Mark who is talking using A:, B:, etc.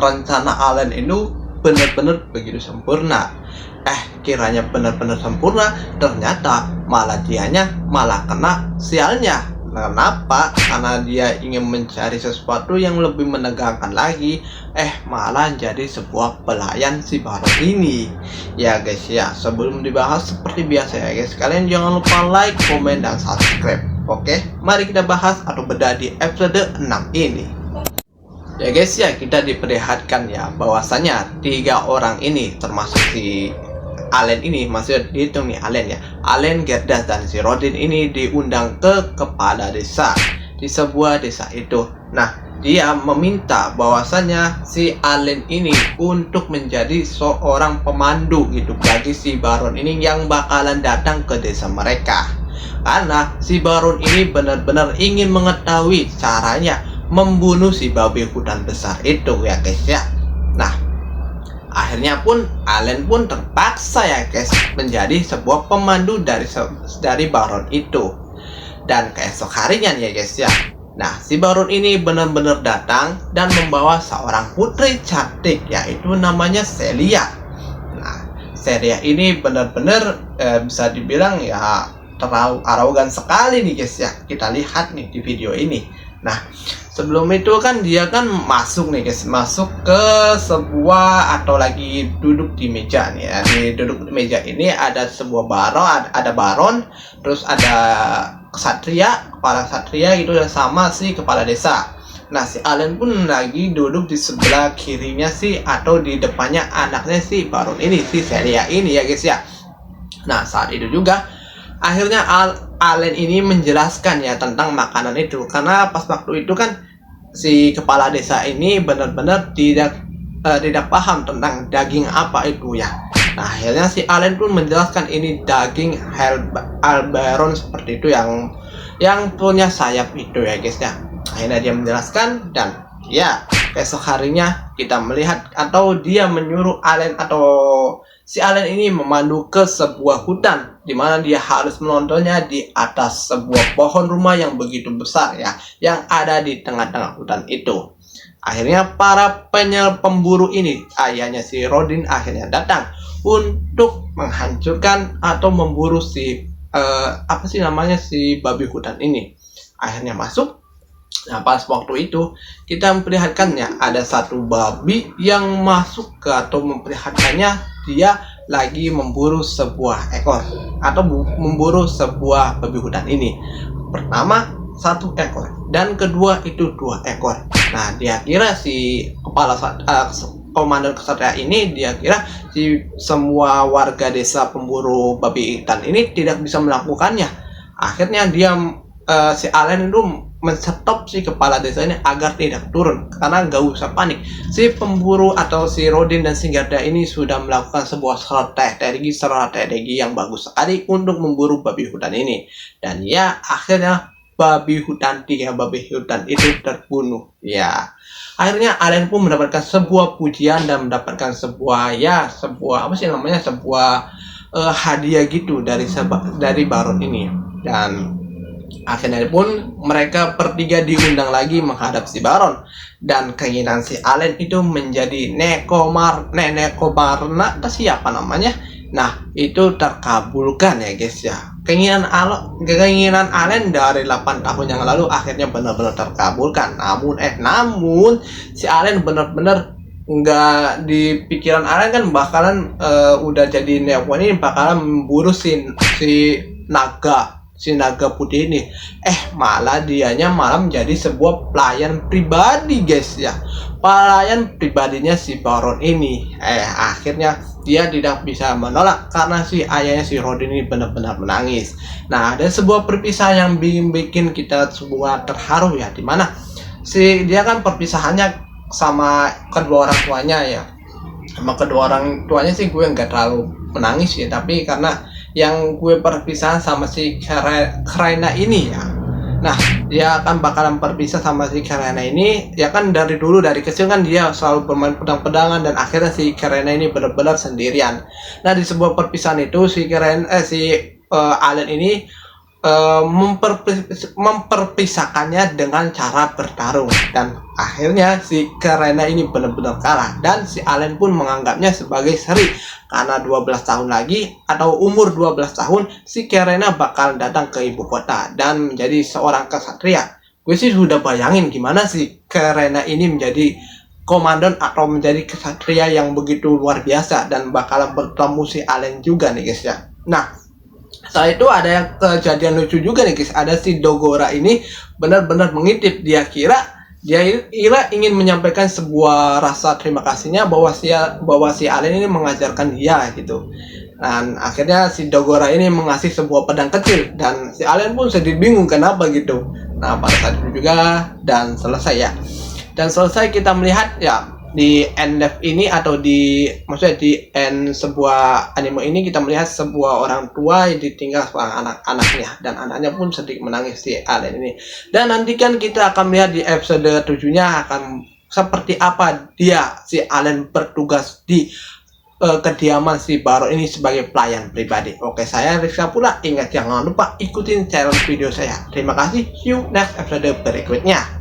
A: rencana Allen itu benar-benar begitu sempurna. Kiranya benar-benar sempurna, ternyata malah dianya malah kena sialnya. Kenapa? Karena dia ingin mencari sesuatu yang lebih menegangkan lagi, malah jadi sebuah pelayan si Baron ini. Ya guys ya, sebelum dibahas seperti biasa ya guys, kalian jangan lupa like, komen, dan subscribe. Oke, mari kita bahas atau bedah di episode 6 ini. Ya guys ya, kita diperlihatkan ya bahwasanya 3 orang ini termasuk si Allen ini, maksudnya dihitung nih Allen ya, Allen, Gerdas, dan si Rodin ini diundang ke kepala desa di sebuah desa itu. Nah, dia meminta bahwasanya si Allen ini untuk menjadi seorang pemandu gitu bagi si Baron ini yang bakalan datang ke desa mereka, karena si Baron ini benar-benar ingin mengetahui caranya membunuh si babi hutan besar itu ya guys ya. Nah, akhirnya pun Allen pun terpaksa ya guys menjadi sebuah pemandu dari Baron itu. Dan keesok harinya nih ya guys ya, nah si Baron ini benar-benar datang dan membawa seorang putri cantik, yaitu namanya Celia. Nah, Celia ini benar-benar bisa dibilang ya terlalu arogan sekali nih guys ya. Kita lihat nih di video ini. Nah, sebelum itu kan dia kan masuk nih guys, masuk ke sebuah atau lagi duduk di meja nih ya. Duduk di meja ini ada sebuah baron, ada baron, terus ada kesatria, kepala kesatria gitu, dan sama si kepala desa. Nah, si Allen pun lagi duduk di sebelah kirinya sih atau di depannya anaknya si baron ini, si Celia ini ya guys ya. Nah, saat itu juga akhirnya Allen ini menjelaskan ya tentang makanan itu, karena pas waktu itu kan si kepala desa ini benar-benar tidak paham tentang daging apa itu ya. Nah, akhirnya si Allen pun menjelaskan ini daging Albaron seperti itu yang punya sayap itu ya guys ya. Akhirnya dia menjelaskan, dan ya besok harinya kita melihat atau dia menyuruh Allen atau si Allen ini memandu ke sebuah hutan, di mana dia harus menontonnya di atas sebuah pohon rumah yang begitu besar ya, yang ada di tengah-tengah hutan itu. Akhirnya para pemburu ini, ayahnya si Rodin, akhirnya datang untuk menghancurkan atau memburu si si babi hutan ini. Akhirnya masuk. Nah, pas waktu itu kita memperlihatkannya ada satu babi yang masuk ke atau memperlihatkannya dia lagi memburu sebuah ekor atau memburu sebuah babi hutan ini. Pertama 1 ekor dan kedua itu 2 ekor. Nah, dia kira si komandan kesatria ini, dia kira si semua warga desa pemburu babi hutan ini tidak bisa melakukannya. Akhirnya dia si Allen itu menstop si kepala desa ini agar tidak turun, karena gak usah panik. Si pemburu atau si Rodin dan si Gerda ini sudah melakukan sebuah strategi yang bagus sekali untuk memburu babi hutan ini. Dan ya, akhirnya 3 babi hutan itu terbunuh. Ya, akhirnya Allen pun mendapatkan sebuah pujian dan mendapatkan sebuah hadiah gitu dari Baron ini. Dan akhirnya pun mereka bertiga diundang lagi menghadap si Baron, dan keinginan si Allen itu menjadi Nekomarna siapa namanya. Nah, itu terkabulkan ya guys ya. Keinginan Allen dari 8 tahun yang lalu akhirnya benar-benar terkabulkan. Namun si Allen benar-benar nggak, di pikiran Allen kan bakalan udah jadi Neko ini bakalan memburu si naga putih ini. Malah dianya malah menjadi sebuah pelayan pribadi guys ya, pelayan pribadinya si Baron ini. Akhirnya dia tidak bisa menolak karena si ayahnya si Rodin ini benar-benar menangis. Nah, ada sebuah perpisahan yang bikin kita semua terharu ya, dimana dia kan perpisahannya sama kedua orang tuanya ya. Sama kedua orang tuanya sih gue nggak terlalu menangis ya, tapi karena yang gue perpisahan sama si Karena ini ya. Nah, dia akan bakalan berpisah sama si Karena ini ya kan. Dari kecil kan dia selalu bermain pedang-pedangan, dan akhirnya si Karena ini benar-benar sendirian. Nah, di sebuah perpisahan itu si Allen ini memperpisahkannya dengan cara bertarung, dan akhirnya si Karena ini benar-benar kalah, dan si Allen pun menganggapnya sebagai seri karena 12 tahun lagi atau umur 12 tahun si Karena bakal datang ke ibu kota dan menjadi seorang kesatria. Gue sih sudah bayangin gimana si Karena ini menjadi komandan atau menjadi kesatria yang begitu luar biasa dan bakalan bertemu si Allen juga nih guys ya. Nah, setelah itu ada yang kejadian lucu juga nih guys. Ada si Dogora ini benar-benar mengintip. Dia kira ingin menyampaikan sebuah rasa terima kasihnya bahwa si Allen ini mengajarkan dia gitu. Dan akhirnya si Dogora ini mengasih sebuah pedang kecil dan si Allen pun sedih bingung kenapa gitu. Nah, pada saat itu juga dan selesai ya. Dan selesai kita melihat ya di end ini atau maksudnya di end sebuah anime ini kita melihat sebuah orang tua yang ditinggal seorang anak-anaknya dan anaknya pun sedikit menangis si Allen ini. Dan nantikan kita akan melihat di episode 7-nya akan seperti apa si Allen bertugas di kediaman si Barou ini sebagai pelayan pribadi. Oke, saya Rizka pula. Ingat jangan lupa ikutin channel video saya. Terima kasih. See you next episode berikutnya.